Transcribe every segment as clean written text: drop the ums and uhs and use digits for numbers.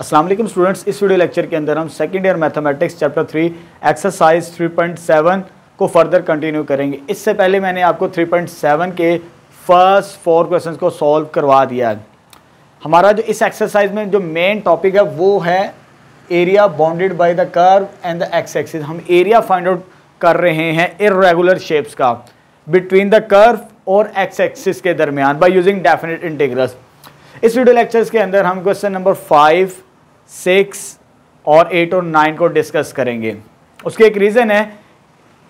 अस्सलाम वालेकुम स्टूडेंट्स, इस वीडियो लेक्चर के अंदर हम second year mathematics chapter 3 exercise 3.7 को फर्दर कंटिन्यू करेंगे। इससे पहले मैंने आपको 3.7 के फर्स्ट 4 क्वेश्चंस को सॉल्व करवा दिया है। हमारा जो इस एक्सरसाइज में जो मेन टॉपिक है वो है area bounded by the curve and the x axis. हम एरिया फाइंड आउट कर रहे हैं इर्रेगुलर शेप्स का बिटवीन द कर्व और एक्स एक्सिस के दरमियान बाय यूजिंग डेफिनेट इंटीग्रल्स। इस वीडियो लेक्चर्स के अंदर हम क्वेश्चन नंबर 5, 6 और 8 और 9 को डिस्कस करेंगे। उसके एक रीज़न है,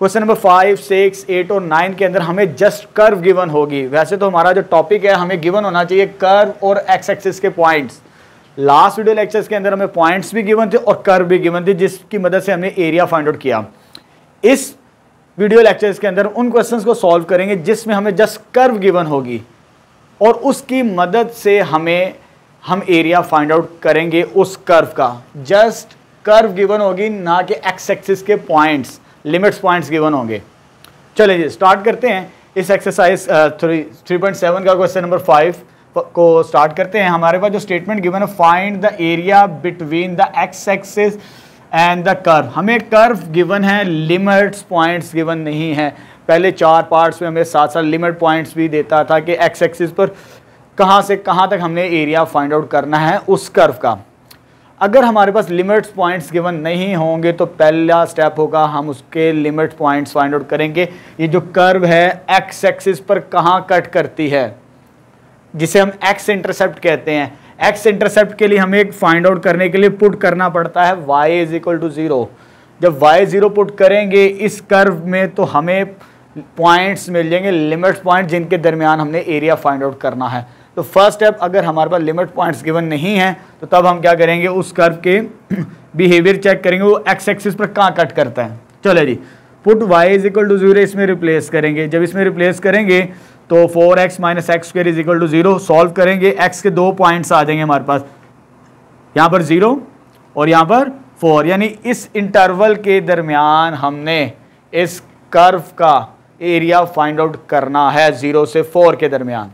क्वेश्चन नंबर 5, 6, 8 और 9 के अंदर हमें जस्ट कर्व गिवन होगी। वैसे तो हमारा जो टॉपिक है हमें गिवन होना चाहिए कर्व और एक्स एक्सिस के पॉइंट्स। लास्ट वीडियो लेक्चर्स के अंदर हमें पॉइंट्स भी गिवन थे और कर्व भी गिवन थे, जिसकी मदद से हमने एरिया फाइंड आउट किया। इस वीडियो लेक्चर्स के अंदर उन क्वेश्चंस को सॉल्व करेंगे जिसमें हमें जस्ट कर्व गिवन होगी और उसकी मदद से हम एरिया फाइंड आउट करेंगे उस कर्व का। जस्ट कर्व गिवन होगी, ना कि एक्स एक्सिस के पॉइंट्स, लिमिट्स पॉइंट्स गिवन होंगे। चलिए जी स्टार्ट करते हैं इस एक्सरसाइज 3.7 का क्वेश्चन नंबर 5 को स्टार्ट करते हैं। हमारे पास जो स्टेटमेंट गिवन है, find the area between the x axis and the curve. हमें कर्व गिवन है, लिमिट्स पॉइंट्स गिवन नहीं है। पहले 4 पार्ट्स में हमें साथ साथ लिमिट पॉइंट्स भी देता था कि एक्स एक्सिस पर कहाँ से कहाँ तक हमने एरिया फाइंड आउट करना है उस कर्व का। अगर हमारे पास लिमिट्स पॉइंट्स गिवन नहीं होंगे तो पहला स्टेप होगा हम उसके लिमिट पॉइंट्स फाइंड आउट करेंगे। ये जो कर्व है एक्स एक्सिस पर कहाँ कट करती है, जिसे हम एक्स इंटरसेप्ट कहते हैं। एक्स इंटरसेप्ट के लिए हमें फाइंड आउट करने के लिए पुट करना पड़ता है y = 0। जब y 0 पुट करेंगे इस कर्व में तो हमें पॉइंट्स मिल जाएंगे, लिमिट पॉइंट जिनके दरमियान हमने एरिया फाइंड आउट करना है। तो फर्स्ट स्टेप, अगर हमारे पास लिमिट पॉइंट्स गिवन नहीं है तो तब हम क्या करेंगे, उस कर्व के बिहेवियर चेक करेंगे, वो एक्स एक्सिस पर कहाँ कट करता है। चलो जी, पुट y = 0 इसमें रिप्लेस करेंगे। जब इसमें रिप्लेस करेंगे तो 4x - x² = 0 सॉल्व करेंगे। x के 2 पॉइंट्स आ जाएंगे हमारे पास, यहाँ पर 0 और यहाँ पर 4, यानी इस इंटरवल के दरमियान हमने इस कर्व का एरिया फाइंड आउट करना है 0 से 4 के दरमियान।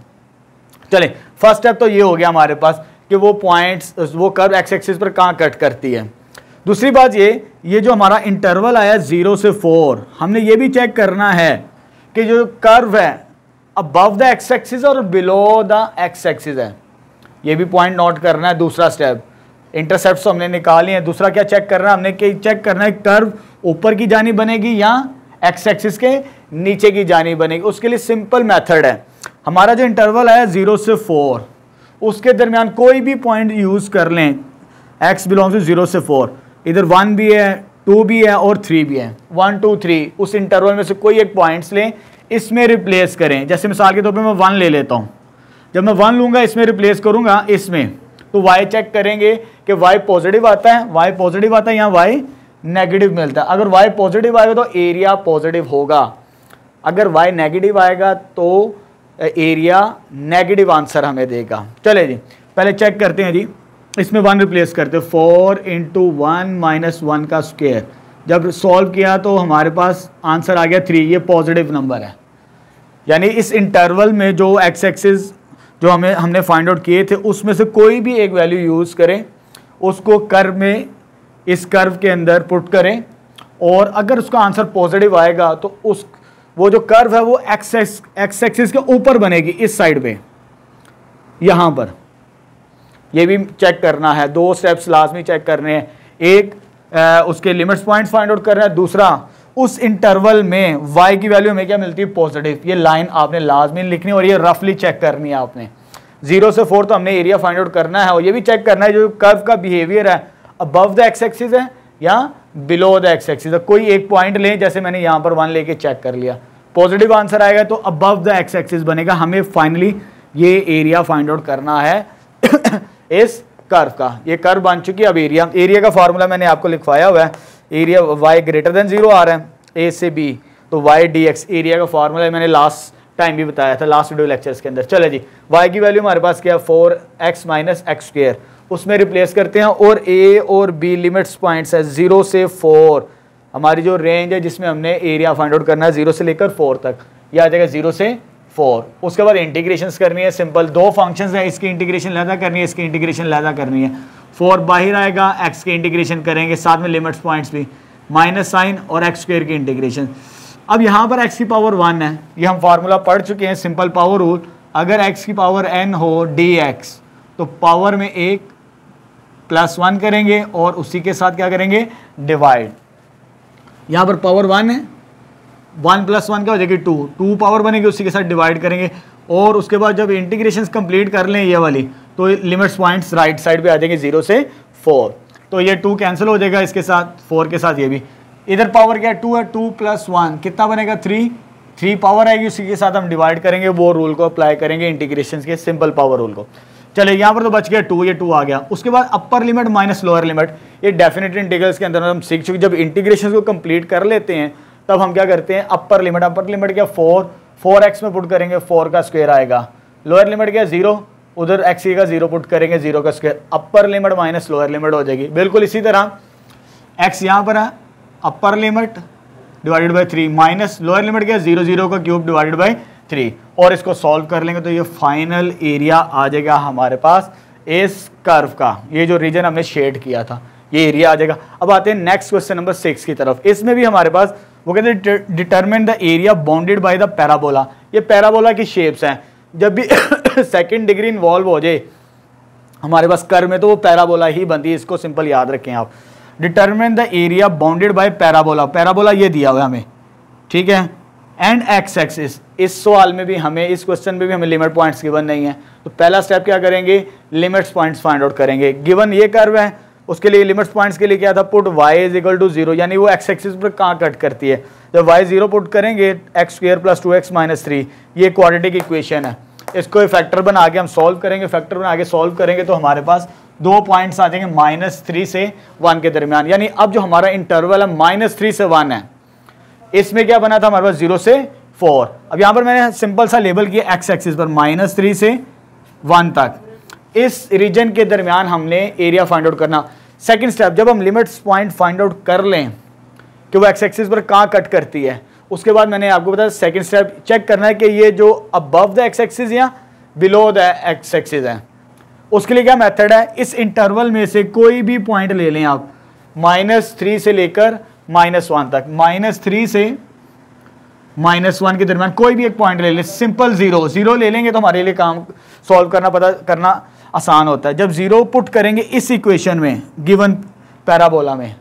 चलें, फर्स्ट स्टेप तो ये हो गया हमारे पास कि वो पॉइंट्स, वो कर्व एक्स एक्सिस पर कहाँ कट करती है। दूसरी बात ये जो हमारा इंटरवल आया 0 से 4, हमने ये भी चेक करना है कि जो कर्व है अबव द एक्स एक्सिस और बिलो द एक्स एक्सिस है। ये भी पॉइंट नोट करना है। दूसरा स्टेप, इंटरसेप्ट तो हमने निकाली है। दूसरा क्या चेक करना है, हमने चेक करना है कर्व ऊपर की जानिब बनेगी या एक्स एक्सिस के नीचे की जानिब बनेगी। उसके लिए सिंपल मेथड है, हमारा जो इंटरवल है 0 से 4, उसके दरमियान कोई भी पॉइंट यूज कर लें। x बिलोंग्स टू 0 से 4, इधर 1 भी है, 2 भी है और 3 भी है। 1, 2, 3 उस इंटरवल में से कोई एक पॉइंट्स लें, इसमें रिप्लेस करें। जैसे मिसाल के तौर पे मैं 1 ले लेता हूँ। जब मैं 1 लूँगा, इसमें रिप्लेस करूँगा इसमें, तो y चेक करेंगे कि y पॉजिटिव आता है, y पॉजिटिव आता है या y नेगेटिव मिलता है। अगर y पॉजिटिव आएगा तो एरिया पॉजिटिव होगा, अगर y नेगेटिव आएगा तो एरिया नेगेटिव आंसर हमें देगा। चले जी पहले चेक करते हैं जी, इसमें 1 रिप्लेस करते हैं। 4 × 1 - 1 का स्क्वायर। जब सॉल्व किया तो हमारे पास आंसर आ गया 3, ये पॉजिटिव नंबर है। यानी इस इंटरवल में जो एक्स एक्सिस जो हमने फाइंड आउट किए थे उसमें से कोई भी एक वैल्यू यूज़ करें, उसको कर्व में, इस कर्व के अंदर पुट करें, और अगर उसका आंसर पॉजिटिव आएगा तो वो जो कर्व है वो एक्स एक्सिस के ऊपर बनेगी, इस साइड पे, यहाँ पर। ये भी चेक करना है। 2 स्टेप्स लाजमी चेक करने हैं। एक उसके लिमिट्स पॉइंट्स फाइंड आउट करना है, दूसरा उस इंटरवल में y की वैल्यू हमें क्या मिलती है, पॉजिटिव। ये लाइन आपने लाजमी लिखनी है और ये रफली चेक करनी है आपने। 0 से 4 तो हमने एरिया फाइंड आउट करना है, और ये भी चेक करना है जो कर्व का बिहेवियर है अबव द एक्स एक्सिस है या बिलो द एक्स एक्सिस है। कोई एक पॉइंट लें, जैसे मैंने यहाँ पर 1 लेके चेक कर लिया, पॉजिटिव आंसर आएगा तो अबव द एक्स एक्सिस बनेगा। हमें फाइनली ये एरिया फाइंड आउट करना है इस कर्व का। ये कर्व बन चुकी है। अब एरिया का फार्मूला मैंने आपको लिखवाया हुआ है। एरिया y > 0 आ रहा है a से b, तो y dx एरिया का फार्मूला मैंने लास्ट टाइम भी बताया था, लास्ट वीडियो लेक्चर्स के अंदर। चले जी, y की वैल्यू हमारे पास क्या है, 4x - x², उसमें रिप्लेस करते हैं। और a और b लिमिट्स पॉइंट्स है 0 से 4, हमारी जो रेंज है जिसमें हमने एरिया फाइंड आउट करना है 0 से लेकर 4 तक, यह आ जाएगा 0 से 4। उसके बाद इंटीग्रेशन करनी है सिंपल। 2 फंक्शंस हैं, इसकी इंटीग्रेशन लहदा करनी है, इसकी इंटीग्रेशन लहदा करनी है। 4 बाहर आएगा, x के इंटीग्रेशन करेंगे, साथ में लिमिट्स पॉइंट्स भी, माइनस साइन और x स्क्वायर की इंटीग्रेशन। अब यहाँ पर x की पावर 1 है, ये हम फार्मूला पढ़ चुके हैं, सिंपल पावर रूल। अगर x की पावर n हो dx तो पावर में 1 प्लस 1 करेंगे और उसी के साथ क्या करेंगे, डिवाइड। यहाँ पर पावर 1 है, 1 प्लस 1 क्या हो जाएगी 2, 2 पावर बनेगी, उसी के साथ डिवाइड करेंगे। और उसके बाद जब इंटीग्रेशन कंप्लीट कर लें ये वाली, तो लिमिट्स पॉइंट्स राइट साइड पे आ जाएंगे 0 से 4, तो ये 2 कैंसिल हो जाएगा इसके साथ, 4 के साथ ये भी। इधर पावर क्या है, 2 है, 2 प्लस 1 कितना बनेगा 3, 3 पावर आएगी, उसी के साथ हम डिवाइड करेंगे, वो रूल को अप्लाई करेंगे इंटीग्रेशन के, सिंपल पावर रूल को। चले यहाँ पर तो बच गया 2, ये 2 आ गया। उसके बाद अपर लिमिट माइनस लोअर लिमिट, ये डेफिनेट इंटीग्रल्स के अंदर हम सीख चुके। जब इंटीग्रेशन को कंप्लीट कर लेते हैं तब हम क्या करते हैं, अपर लिमिट क्या 4x में पुट करेंगे, 4 का स्क्वायर आएगा। लोअर लिमिट क्या 0, उधर x का 0 पुट करेंगे, 0 का स्क्वायर। अपर लिमिट माइनस लोअर लिमिट हो जाएगी। बिल्कुल इसी तरह x यहाँ पर है, upper limit divided by 3 minus lower limit क्या 0, 0 का क्यूब डिवाइडेड बाई 3, और इसको सॉल्व कर लेंगे तो ये फाइनल एरिया आ जाएगा हमारे पास इस कर्व का। ये जो रीजन हमने शेड किया था ये एरिया आ जाएगा। अब आते हैं नेक्स्ट क्वेश्चन नंबर 6 की तरफ। इसमें भी हमारे पास वो कहते हैं determine the area bounded by the parabola. ये पैराबोला की शेप्स हैं, जब भी सेकंड डिग्री इन्वॉल्व हो जाए हमारे पास कर्व में तो वो पैराबोला ही बनती है, इसको सिंपल याद रखें आप। Determine the area bounded by parabola, parabola ये दिया हुआ है हमें, ठीक है, एंड एक्स एक्सिस। इस सवाल में भी हमें, इस क्वेश्चन में भी हमें लिमिट पॉइंट्स गिवन नहीं है, तो पहला स्टेप क्या करेंगे, लिमिट्स पॉइंट्स फाइंड आउट करेंगे। गिवन ये कर्व है, उसके लिए लिमिट्स पॉइंट्स के लिए क्या था, put y is equal to 0, यानी वो एक्स एक्सिस पर कहाँ कट करती है। जब y 0 पुट करेंगे, x square plus 2x minus 3, ये क्वाड्रेटिक इक्वेशन है। इसको फैक्टर बना के हम सॉल्व करेंगे, फैक्टर बना के सॉल्व करेंगे तो हमारे पास 2 पॉइंट्स आ जाएंगे -3 से 1 के दरमियान। यानी अब जो हमारा इंटरवल है -3 से 1 है, इसमें क्या बना था हमारे पास 0 से 4। अब यहाँ पर मैंने सिंपल सा लेबल किया एक्स एक्सिस पर -3 से 1 तक, इस रीजन के दरमियान हमने एरिया फाइंड आउट करना। सेकंड स्टेप, जब हम लिमिट्स पॉइंट फाइंड आउट कर लें कि वो एक्स एक्सिस पर कहाँ कट करती है, उसके बाद मैंने आपको बताया सेकंड स्टेप चेक करना है कि ये जो अबव द एक्स एक्सिस या बिलो द एक्स एक्सिस है। उसके लिए क्या मेथड है, इस इंटरवल में से कोई भी पॉइंट ले लें आप, -3 से लेकर -1 तक, -3 से -1 के दरमियान कोई भी एक पॉइंट ले लें, सिंपल 0 ले लेंगे तो हमारे लिए काम सॉल्व करना पता करना आसान होता है। जब 0 पुट करेंगे इस इक्वेशन में गिवन पैराबोला में,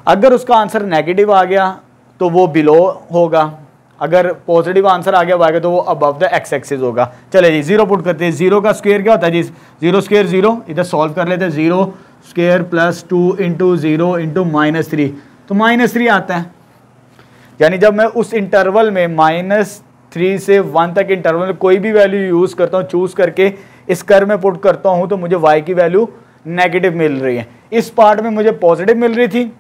अगर उसका आंसर नेगेटिव आ गया तो वो बिलो होगा, अगर पॉजिटिव आंसर आ गया तो वो अबव द एक्स एक्सिस होगा। चले जी 0 पुट करते हैं। 0 का स्क्वायर क्या होता है जी, 0 स्क्वायर 0, इधर सॉल्व कर लेते हैं, 0 स्क्वायर प्लस 2 इंटू 0 इंटू -3, तो -3 आता है। यानी जब मैं उस इंटरवल में -3 से 1 तक इंटरवल में कोई भी वैल्यू यूज़ करता हूँ, चूज़ करके इस कर्व में पुट करता हूँ, तो मुझे y की वैल्यू नेगेटिव मिल रही है। इस पार्ट में मुझे पॉजिटिव मिल रही थी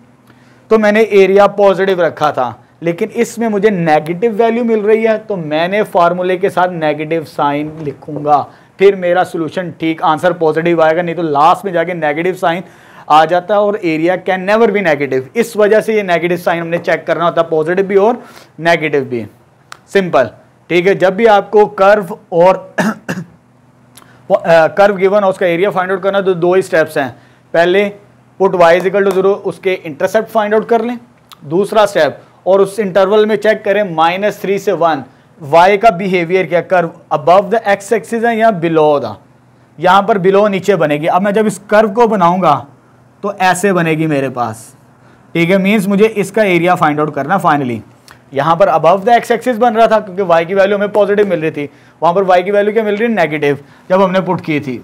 तो मैंने एरिया पॉजिटिव रखा था, लेकिन इसमें मुझे नेगेटिव वैल्यू मिल रही है तो मैंने फार्मूले के साथ नेगेटिव साइन लिखूंगा, फिर मेरा सोल्यूशन ठीक आंसर पॉजिटिव आएगा, नहीं तो लास्ट में जाके नेगेटिव साइन आ जाता है और area can never be negative. इस वजह से ये नेगेटिव साइन हमने चेक करना होता है, पॉजिटिव भी और नेगेटिव भी, सिंपल, ठीक है। जब भी आपको कर्व और कर्व गिवन और उसका एरिया फाइंड आउट करना तो 2 ही स्टेप्स हैं। पहले put y is equal to 0, उसके इंटरसेप्ट फाइंड आउट कर लें। दूसरा स्टेप, और उस इंटरवल में चेक करें -3 से 1 y का बिहेवियर क्या, curve above the x axis है या बिलो द, यहाँ पर बिलो नीचे बनेगी। अब मैं जब इस कर्व को बनाऊंगा तो ऐसे बनेगी मेरे पास, ठीक है, मीन्स मुझे इसका एरिया फाइंड आउट करना। फाइनली यहाँ पर अबव द एक्स एक्सिस बन रहा था क्योंकि y की वैल्यू हमें पॉजिटिव मिल रही थी, वहाँ पर y की वैल्यू क्या मिल रही है, नेगेटिव, जब हमने पुट की थी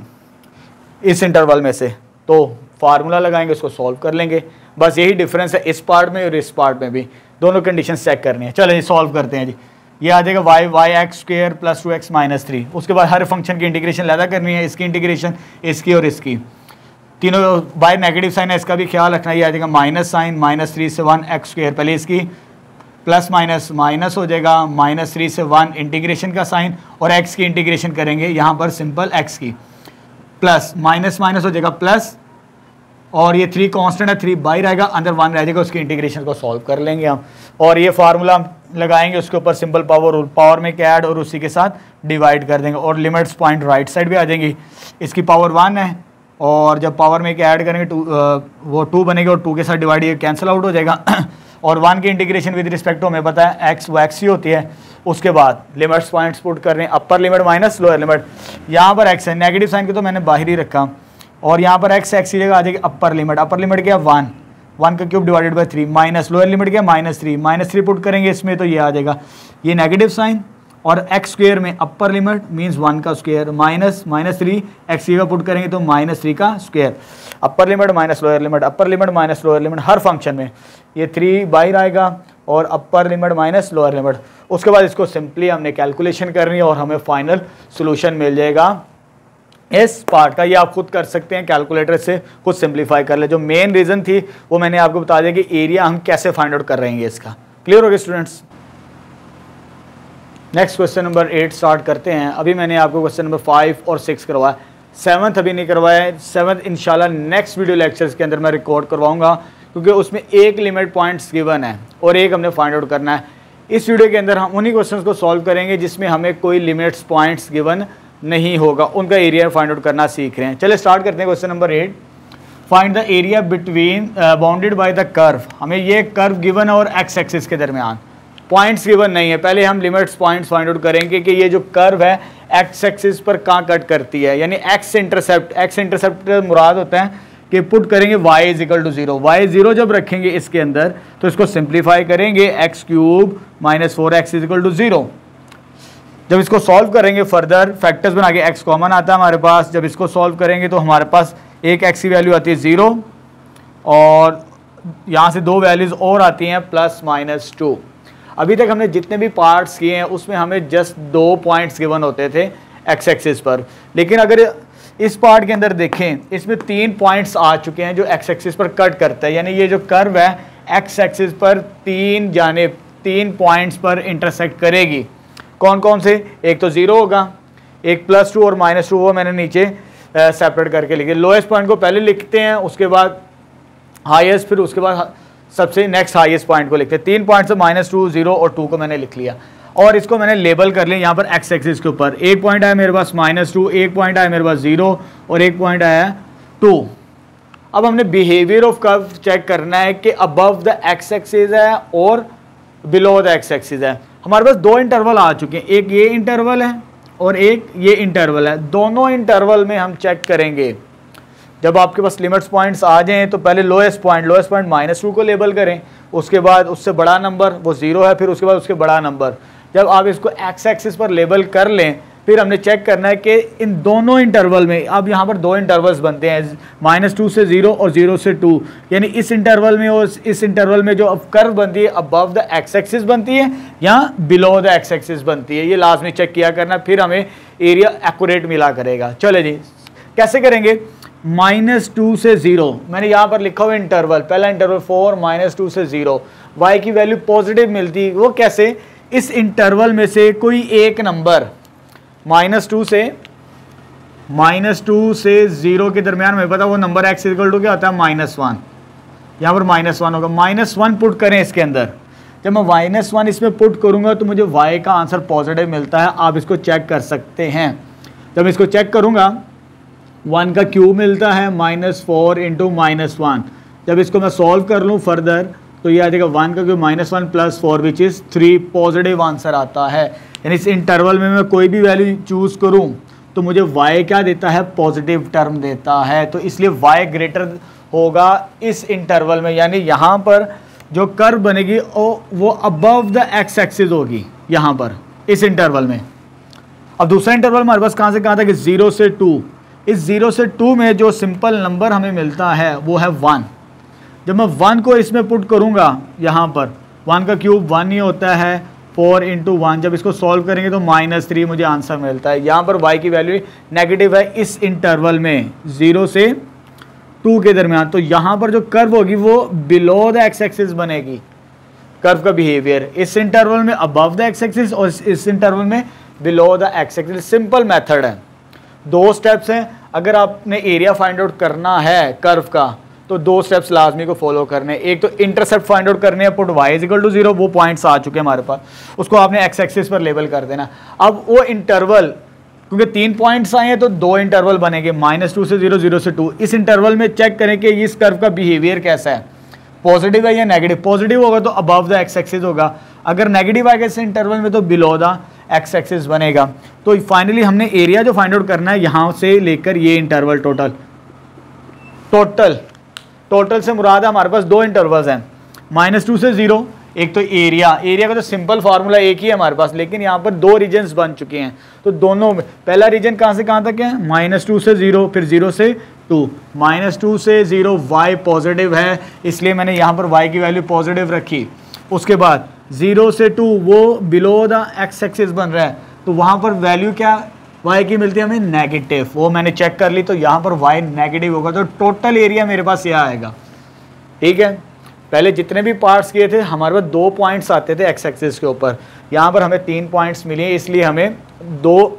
इस इंटरवल में से। तो फार्मूला लगाएंगे, उसको सॉल्व कर लेंगे, बस यही डिफरेंस है इस पार्ट में और इस पार्ट में भी, दोनों कंडीशन चेक करनी है। चलिए सॉल्व करते हैं जी। ये आ जाएगा y x square plus 2x minus 3। उसके बाद हर फंक्शन की इंटीग्रेशन लैदा करनी है, इसकी इंटीग्रेशन, इसकी और इसकी, तीनों बाय नेगेटिव साइन है, इसका भी ख्याल रखना। ये आ जाएगा माइनस साइन, -3 से 1 एक्स स्क्वायर, पहले इसकी प्लस माइनस माइनस हो जाएगा, -3 से 1 इंटीग्रेशन का साइन, और x की इंटीग्रेशन करेंगे यहाँ पर सिंपल x की, प्लस माइनस माइनस हो जाएगा प्लस, और ये 3 कांस्टेंट है, 3 बाहर आएगा, अंदर 1 रह जाएगा, उसकी इंटीग्रेशन को सॉल्व कर लेंगे हम, और ये फार्मूला लगाएंगे उसके ऊपर सिंपल पावर, पावर में क्या ऐड और उसी के साथ डिवाइड कर देंगे, और लिमिट्स पॉइंट राइट साइड भी आ जाएंगी। इसकी पावर 1 है, और जब पावर में ऐड करेंगे वो 2 बनेगा और 2 के साथ डिवाइड ये कैंसिल आउट हो जाएगा और 1 की इंटीग्रेशन विद रिस्पेक्ट टू हमें पता है एक्स वो एक्स ही होती है। उसके बाद लिमिट्स पॉइंट्स पुट कर रहे हैं, अपर लिमिट माइनस लोअर लिमिट। यहाँ पर एक्स है, नेगेटिव साइन को तो मैंने बाहर ही रखा और यहाँ पर एक्स एक्स की जगह आ जाएगी अपर लिमिट क्या 1 का cube divided by 3 minus lower limit क्या -3 पुट करेंगे इसमें तो ये आ जाएगा ये नेगेटिव साइन और एक्स स्क्वेयर में अपर लिमिट मीन्स 1 का स्क्वेयर -3 एक्स की जगह पुट करेंगे तो -3 का square. Upper limit minus lower limit, upper limit minus lower limit, हर फंक्शन में ये 3 बाहर आएगा और upper limit minus lower limit. उसके बाद इसको सिंपली हमने कैलकुलेशन करनी है और हमें फाइनल सोल्यूशन मिल जाएगा इस पार्ट का। ये आप खुद कर सकते हैं, कैलकुलेटर से खुद सिंप्लीफाई कर ले। जो मेन रीज़न थी वो मैंने आपको बता दिया कि एरिया हम कैसे फाइंड आउट कर रहे हैं इसका। क्लियर हो गया students? Next question number 8 start करते हैं। अभी मैंने आपको क्वेश्चन नंबर 5 और 6 करवाया, 7th अभी नहीं करवाया है। 7th इंशाल्लाह नेक्स्ट वीडियो लेक्चर्स के अंदर मैं रिकॉर्ड करवाऊंगा क्योंकि उसमें एक लिमिट पॉइंट्स गिवन है और एक हमने फाइंड आउट करना है। इस वीडियो के अंदर हम उन्हीं क्वेश्चंस को सॉल्व करेंगे जिसमें हमें कोई लिमिट्स पॉइंट्स गिवन नहीं होगा, उनका एरिया फाइंड आउट करना सीख रहे हैं। चलिए स्टार्ट करते हैं question number 8। Find the area between bounded by the curve. हमें ये कर्व गिवन है और एक्स एक्सिस के दरमियान पॉइंट्स गिवन नहीं है। पहले हम लिमिट्स पॉइंट्स फाइंड आउट करेंगे कि ये जो कर्व है एक्स एक्सिस पर कहाँ कट करती है, यानी एक्स इंटरसेप्ट मुराद होता है कि पुट करेंगे y इजिकल टू 0। y 0 जब रखेंगे इसके अंदर तो इसको सिंप्लीफाई करेंगे x cube minus 4x is equal to 0। जब इसको सॉल्व करेंगे फर्दर फैक्टर्स बना के x कॉमन आता है हमारे पास। जब इसको सॉल्व करेंगे तो हमारे पास एक x की वैल्यू आती है 0 और यहाँ से 2 वैल्यूज़ और आती हैं +-2। अभी तक हमने जितने भी पार्ट्स किए हैं उसमें हमें जस्ट 2 पॉइंट्स गिवन होते थे एक्स एक्सिस पर, लेकिन अगर इस पार्ट के अंदर देखें इसमें 3 पॉइंट्स आ चुके हैं जो एक्स एक्सिस पर कट करता है। यानी ये जो कर्व है एक्स एक्सिस पर 3 पॉइंट्स पर इंटरसेक्ट करेगी। कौन कौन से? एक तो 0 होगा, एक +2 और -2 वो मैंने नीचे सेपरेट करके लिखे। लोएस्ट पॉइंट को पहले लिखते हैं, उसके बाद हाईएस्ट, फिर उसके बाद सबसे नेक्स्ट हाईएस्ट पॉइंट को लिखते हैं। 3 पॉइंट से -2, 0 और 2 को मैंने लिख लिया और इसको मैंने लेबल कर लिया यहाँ पर एक्स एक्सिस के ऊपर। एक पॉइंट आया मेरे पास -2, एक पॉइंट आया मेरे पास 0 और एक पॉइंट आया 2। अब हमने बिहेवियर ऑफ कर्व चेक करना है कि अबव द एक्स एक्सिस है और बिलो द एक्स एक्सिस है। हमारे पास 2 इंटरवल आ चुके हैं, एक ये इंटरवल है और एक ये इंटरवल है। दोनों इंटरवल में हम चेक करेंगे। जब आपके पास लिमिट्स पॉइंट्स आ जाएं तो पहले लोएस्ट पॉइंट -2 को लेबल करें, उसके बाद उससे बड़ा नंबर वो 0 है, फिर उसके बाद उसके बड़ा नंबर। जब आप इसको एक्स एक्सिस पर लेबल कर लें फिर हमने चेक करना है कि इन दोनों इंटरवल में, अब यहाँ पर 2 इंटरवल्स बनते हैं -2 से 0 और 0 से 2, यानी इस इंटरवल में और इस इंटरवल में जो अब कर्व बनती है अबव द एक्स एक्सिस बनती है या बिलो द एक्स एक्सिस बनती है, ये लाजमी चेक किया करना, फिर हमें एरिया एक्यूरेट मिला करेगा। चले जी कैसे करेंगे? -2 से 0 मैंने यहाँ पर लिखा हुआ इंटरवल, पहला इंटरवल 4 -2 से 0, y की वैल्यू पॉजिटिव मिलती है। वो कैसे? इस इंटरवल में से कोई एक नंबर -2 से 0 के दरमियान में पता वो नंबर x इक्वल टू क्या होता है -1। यहाँ पर -1 होगा, -1 पुट करें इसके अंदर। जब मैं -1 इसमें पुट करूँगा तो मुझे y का आंसर पॉजिटिव मिलता है। आप इसको चेक कर सकते हैं। जब इसको चेक करूँगा 1 का क्यूब मिलता है -4 इंटू -1। जब इसको मैं सॉल्व कर लूँ फर्दर तो ये आ जाएगा 1 का cube -1 + 4 which is 3, positive answer आता है। यानी इस इंटरवल में मैं कोई भी वैल्यू चूज़ करूं तो मुझे y क्या देता है? पॉजिटिव टर्म देता है। तो इसलिए y ग्रेटर होगा इस इंटरवल में, यानी यहाँ पर जो कर्व बनेगी वो अबव द एक्स एक्सिस होगी यहाँ पर इस इंटरवल में। अब दूसरा इंटरवल हमारे पास कहाँ से कहाँ था कि 0 से 2। इस 0 से 2 में जो सिंपल नंबर हमें मिलता है वो है 1। जब मैं 1 को इसमें पुट करूँगा यहाँ पर 1 का क्यूब 1 ही होता है, 4 इंटू 1। जब इसको सॉल्व करेंगे तो -3 मुझे आंसर मिलता है। यहाँ पर y की वैल्यू नेगेटिव है इस इंटरवल में 0 से 2 के दरमियान। तो यहाँ पर जो कर्व होगी वो बिलो द एक्स एक्सिस बनेगी। कर्व का बिहेवियर इस इंटरवल में अबव द एक्स एक्सिस और इस इंटरवल में below the x axis. Simple method है, 2 स्टेप्स हैं। अगर आपने एरिया फाइंड आउट करना है कर्व का तो 2 स्टेप्स लाजमी को फॉलो करने। एक तो इंटरसेप्ट फाइंड आउट करने हैं, पुट y इक्वल टू 0, वो पॉइंट्स आ चुके हैं हमारे पास, उसको आपने एक्स एक्सिस पर लेबल कर देना। अब वो इंटरवल क्योंकि 3 पॉइंट्स आए हैं तो 2 इंटरवल बनेंगे, -2 से 0, 0 से 2। इस इंटरवल में चेक करें कि इस कर्व का बिहेवियर कैसा है, पॉजिटिव है या नेगेटिव। पॉजिटिव होगा तो अबव द एक्स एक्सिस होगा, अगर नेगेटिव आएगा इस इंटरवल में तो बिलो द एक्स एक्सिस बनेगा। तो फाइनली हमने एरिया जो फाइंड आउट करना है यहाँ से लेकर ये इंटरवल टोटल से मुराद है हमारे पास 2 इंटरवल्स हैं, -2 से 0। एक तो एरिया का तो सिंपल फार्मूला एक ही है हमारे पास, लेकिन यहाँ पर 2 रीजन्स बन चुके हैं। तो दोनों में पहला रीजन कहाँ से कहाँ तक है, -2 से 0, फिर 0 से 2। -2 से 0 y पॉजिटिव है, इसलिए मैंने यहाँ पर y की वैल्यू पॉजिटिव रखी। उसके बाद 0 से 2 वो बिलो द एक्स एक्सिस बन रहा है, तो वहाँ पर वैल्यू क्या y की मिलती है हमें नेगेटिव, वो मैंने चेक कर ली। तो यहाँ पर y नेगेटिव होगा, तो टोटल एरिया मेरे पास यह आएगा। ठीक है, पहले जितने भी पार्ट्स किए थे हमारे पास 2 पॉइंट्स आते थे एक्स एक्सिस के ऊपर, यहाँ पर हमें 3 पॉइंट्स मिले, इसलिए हमें 2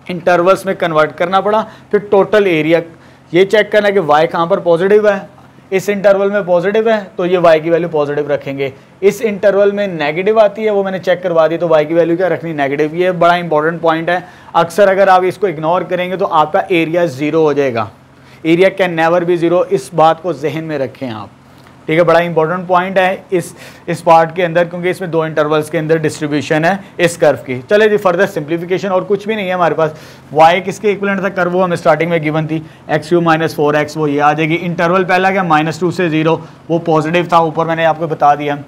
इंटरवल्स में कन्वर्ट करना पड़ा। फिर टोटल एरिया ये चेक करना है कि y कहाँ पर पॉजिटिव है, इस इंटरवल में पॉजिटिव है तो ये y की वैल्यू पॉजिटिव रखेंगे। इस इंटरवल में नेगेटिव आती है, वो मैंने चेक करवा दी, तो y की वैल्यू क्या रखनी, नेगेटिव। ये बड़ा इंपॉर्टेंट पॉइंट है, अक्सर अगर आप इसको इग्नोर करेंगे तो आपका एरिया 0 हो जाएगा। एरिया कैन नेवर बी 0, इस बात को जहन में रखें आप। ठीक है, बड़ा इंपॉर्टेंट पॉइंट है इस पार्ट के अंदर, क्योंकि इसमें 2 इंटरवल्स के अंदर डिस्ट्रीब्यूशन है इस कर्व की। चले जी फर्दर सिंप्लीफिकेशन, और कुछ भी नहीं है हमारे पास। y किसके इक्विवेलेंट था कर्व, वो हमें स्टार्टिंग में गिवन थी, x³ - 4x, वो ये आ जाएगी। इंटरवल पहला क्या, -2 से 0, वो पॉजिटिव था, ऊपर मैंने आपको बता दिया,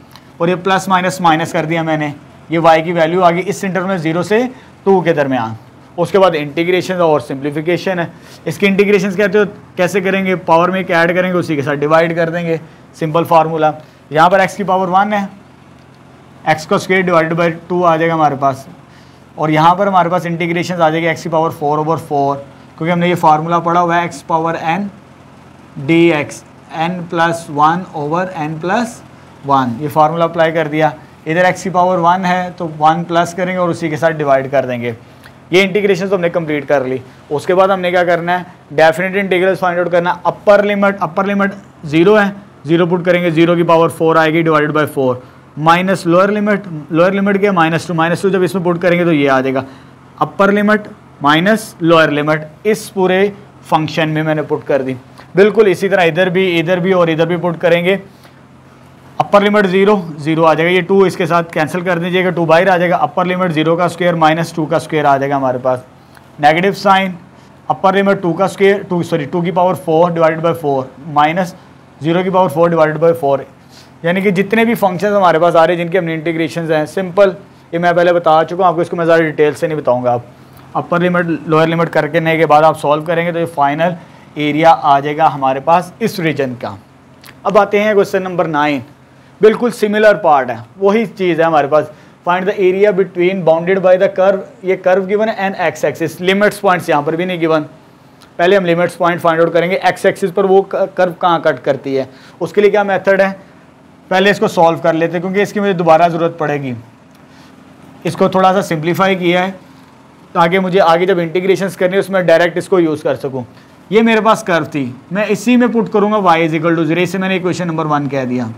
और ये प्लस माइनस कर दिया मैंने, ये y की वैल्यू आ गई इस इंटरवल में 0 से 2 के दरमियान। उसके बाद इंटीग्रेशन और सिंप्लीफिकेशन है। इसकी इंटीग्रेशन कहते हो कैसे करेंगे, पावर में एक ऐड करेंगे, उसी के साथ डिवाइड कर देंगे, सिंपल फार्मूला। यहाँ पर x की पावर 1 है, x का स्क्वायर डिवाइडेड बाई 2 आ जाएगा हमारे पास, और यहाँ पर हमारे पास इंटीग्रेशन आ जाएगी x की पावर 4/4, क्योंकि हमने ये फार्मूला पढ़ा हुआ है x power n dx n+1/n+1, ये फार्मूला अप्लाई कर दिया। इधर x की पावर 1 है तो 1 प्लस करेंगे और उसी के साथ डिवाइड कर देंगे। ये इंटीग्रेशन तो हमने कंप्लीट कर ली। उसके बाद हमने क्या करना है, डेफिनेट इंटीग्रल्स फाइंड आउट करना। अपर लिमिट 0 है, 0 पुट करेंगे, 0 की पावर 4 आएगी divided by 4, minus lower limit क्या, -2 जब इसमें पुट करेंगे तो ये आ जाएगा अपर लिमिट माइनस लोअर लिमिट। इस पूरे फंक्शन में मैंने पुट कर दी। बिल्कुल इसी तरह इधर भी और इधर भी पुट करेंगे। अपर लिमिट 0 आ जाएगा, ये 2 इसके साथ कैंसिल कर दीजिएगा, 2 बाहर आ जाएगा। अपर लिमिट 0 का स्क्वायर -2 का स्क्वायर आ जाएगा हमारे पास, नेगेटिव साइन। अपर लिमिट 2 का स्क्वायर 2 की पावर 4 डिवाइडेड बाई 4 माइनस 0 की पावर 4 डिवाइडेड बाई 4। यानी कि जितने भी फंक्शंस हमारे पास आ रहे हैं जिनके हमने इंटीग्रेशन हैं, सिंपल, ये मैं पहले बता चुका हूँ आपको, इसको मैं ज़्यादा डिटेल से नहीं बताऊँगा। आप अपर लिमिट लोअर लिमिट करने के बाद आप सॉल्व करेंगे तो ये फाइनल एरिया आ जाएगा हमारे पास इस रीजन का। अब आते हैं क्वेश्चन नंबर 9, बिल्कुल सिमिलर पार्ट है, वही चीज़ है हमारे पास। Find the area between bounded by the curve, ये कर्व गिवन है and x axis, limits points यहाँ पर भी नहीं गिवन। पहले हम लिमिट्स पॉइंट फाइंड आउट करेंगे, एक्स एक्सिस पर वो कर्व कहाँ कट करती है। उसके लिए क्या मेथड है, पहले इसको सॉल्व कर लेते हैं क्योंकि इसकी मुझे दोबारा ज़रूरत पड़ेगी। इसको थोड़ा सा सिंप्लीफाई किया है ताकि मुझे आगे जब इंटीग्रेशंस करनी है उसमें डायरेक्ट इसको यूज़ कर सकूँ। ये मेरे पास कर्व थी, मैं इसी में पुट करूँगा y = 0, इसे मैंने क्वेश्चन नंबर 1 कह दिया।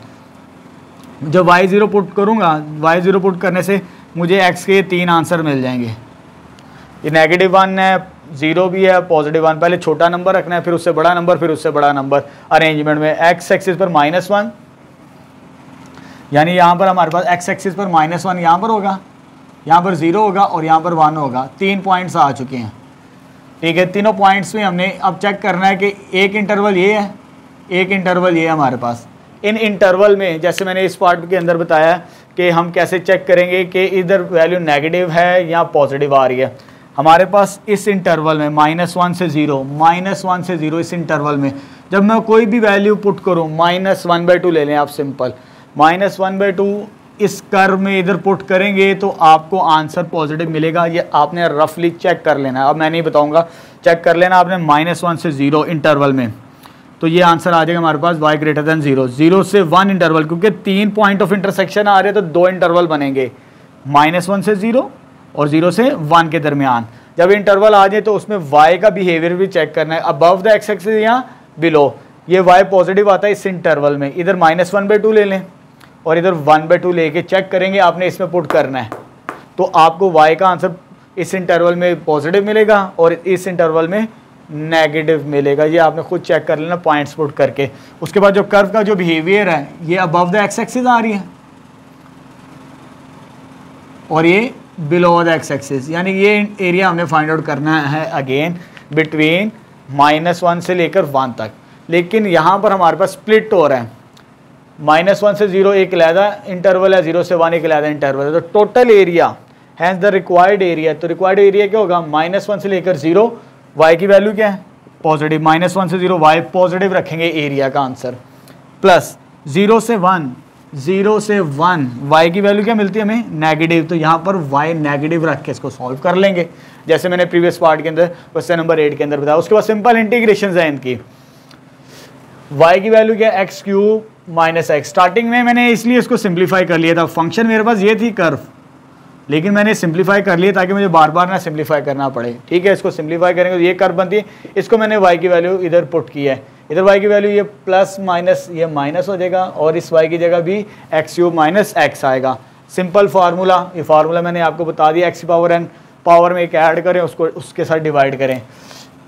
जब y0 पुट करूँगा, y0 पुट करने से मुझे x के 3 आंसर मिल जाएंगे। ये -1 है, 0 भी है, +1। पहले छोटा नंबर रखना है, फिर उससे बड़ा नंबर, फिर उससे बड़ा नंबर अरेंजमेंट में। x एक्सिस पर -1, यानी यहाँ पर हमारे पास x एक्सिस पर -1 यहाँ पर होगा, यहाँ पर 0 होगा और यहाँ पर 1 होगा। 3 पॉइंट्स आ चुके हैं। ठीक है, तीनों पॉइंट्स में हमने अब चेक करना है कि एक इंटरवल ये है, एक इंटरवल ये है हमारे पास। इन इंटरवल में जैसे मैंने इस पार्ट के अंदर बताया कि हम कैसे चेक करेंगे कि इधर वैल्यू नेगेटिव है या पॉजिटिव आ रही है। हमारे पास इस इंटरवल में -1 से 0 इस इंटरवल में जब मैं कोई भी वैल्यू पुट करूँ, -1/2 ले लें आप, सिंपल -1/2 इस कर्व में इधर पुट करेंगे तो आपको आंसर पॉजिटिव मिलेगा। ये आपने रफली चेक कर लेना है, अब मैं नहीं बताऊंगा, चेक कर लेना आपने। -1 से 0 इंटरवल में तो ये आंसर आ जाएगा हमारे पास y > 0, 0 से 1 इंटरवल, क्योंकि 3 पॉइंट ऑफ इंटरसेक्शन आ रहे हैं तो 2 इंटरवल बनेंगे, -1 से 0 और 0 से 1 के दरमियान। जब इंटरवल आ जाए तो उसमें y का बिहेवियर भी चेक करना है, अबव द एक्स एक्सिस या बिलो। ये y पॉजिटिव आता है इस इंटरवल में, इधर -1/2 ले लें और इधर 1/2 लेके चेक करेंगे, आपने इसमें पुट करना है तो आपको y का आंसर इस इंटरवल में पॉजिटिव मिलेगा और इस इंटरवल में नेगेटिव मिलेगा। ये आपने खुद चेक कर लेना पॉइंट्स पुट करके। उसके बाद जो कर्व का जो बिहेवियर है ये अबव द एक्स एक्सिस आ रही है और ये बिलो द एक्स एक्सिस, यानी ये एरिया हमने फाइंड आउट करना है अगेन बिटवीन -1 से लेकर 1 तक। लेकिन यहाँ पर हमारे पास स्प्लिट हो रहा है, -1 से 0 एक अलहदा इंटरवल है, 0 से 1 एक अलहदा इंटरवल है। तो total area hence the required area, तो रिक्वायर्ड एरिया क्या होगा, -1 से लेकर 0, y की वैल्यू क्या है पॉजिटिव, -1 से 0 y पॉजिटिव रखेंगे एरिया का आंसर, प्लस 0 से 1 y की वैल्यू क्या मिलती है हमें नेगेटिव, तो यहाँ पर y नेगेटिव रख के इसको सॉल्व कर लेंगे जैसे मैंने प्रीवियस पार्ट के अंदर क्वेश्चन नंबर 8 के अंदर बताया। उसके बाद सिंपल इंटीग्रेशन है इनकी, y की वैल्यू क्या है x³ - x। स्टार्टिंग में मैंने इसलिए इसको सिंप्लीफाई कर लिया था, फंक्शन मेरे पास ये थी कर्व, लेकिन मैंने सिंप्लीफाई कर लिया ताकि मुझे बार बार ना सिंप्लीफाई करना पड़े। ठीक है, इसको सिंप्लीफाई करेंगे तो ये कर्व बनती है, इसको मैंने y की वैल्यू इधर पुट की है, इधर y की वैल्यू ये प्लस माइनस ये माइनस हो जाएगा और इस y की जगह भी x³ - x आएगा। सिंपल फार्मूला, ये फार्मूला मैंने आपको बता दिया, x⁴n पावर में एक ऐड करें उसको उसके साथ डिवाइड करें,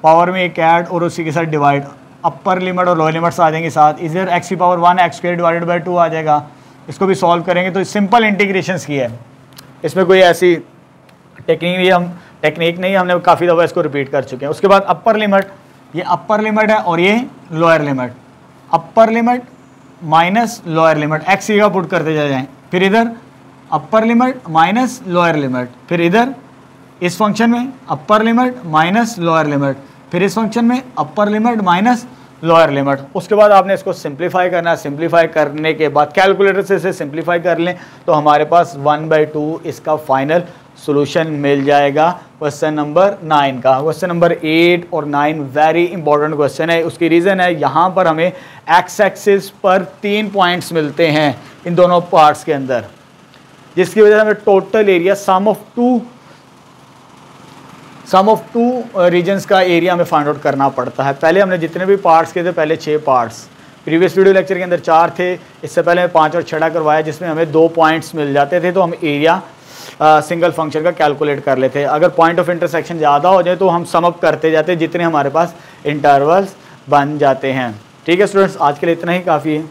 पावर में एक ऐड और उसी के साथ डिवाइड, अपर लिमिट और लोअर लिमिट्स आ जाएंगे साथ, इधर x⁴1 x² / 2 आ जाएगा। इसको भी सॉल्व करेंगे तो सिंपल इंटीग्रेशंस की है, इसमें कोई ऐसी टेक्निक नहीं, हमने काफ़ी दफ़ा इसको रिपीट कर चुके हैं। उसके बाद अपर लिमिट, ये अपर लिमिट है और ये lower limit, upper limit minus lower limit, x का पुट करते जाएं, फिर इधर अपर लिमिट माइनस लोअर लिमिट, फिर इधर इस फंक्शन में अपर लिमिट माइनस लोअर लिमिट, फिर इस फंक्शन में अपर लिमिट माइनस लोअर लिमिट। उसके बाद आपने इसको सिंप्लीफाई करना है, सिंप्लीफाई करने के बाद कैलकुलेटर से इसे सिंप्लीफाई कर लें तो हमारे पास 1/2 इसका फाइनल सॉल्यूशन मिल जाएगा क्वेश्चन नंबर 9 का। क्वेश्चन नंबर 8 और 9 वेरी इंपॉर्टेंट क्वेश्चन है, उसकी रीज़न है यहाँ पर हमें एक्स एक्सिस पर 3 पॉइंट्स मिलते हैं इन दोनों पार्ट्स के अंदर, जिसकी वजह से हमें total area sum of two regions का एरिया हमें फाइंड आउट करना पड़ता है। पहले हमने जितने भी पार्ट्स किए थे, पहले 6 पार्ट्स, प्रीवियस वीडियो लेक्चर के अंदर 4 थे, इससे पहले 5 और 6 करवाया जिसमें हमें 2 पॉइंट्स मिल जाते थे, तो हम एरिया सिंगल फंक्शन का कैलकुलेट कर लेते हैं। अगर पॉइंट ऑफ इंटरसेक्शन ज़्यादा हो जाए तो हम सम अप करते जाते हैं जितने हमारे पास इंटरवल्स बन जाते हैं। ठीक है स्टूडेंट्स, आज के लिए इतना ही काफ़ी है।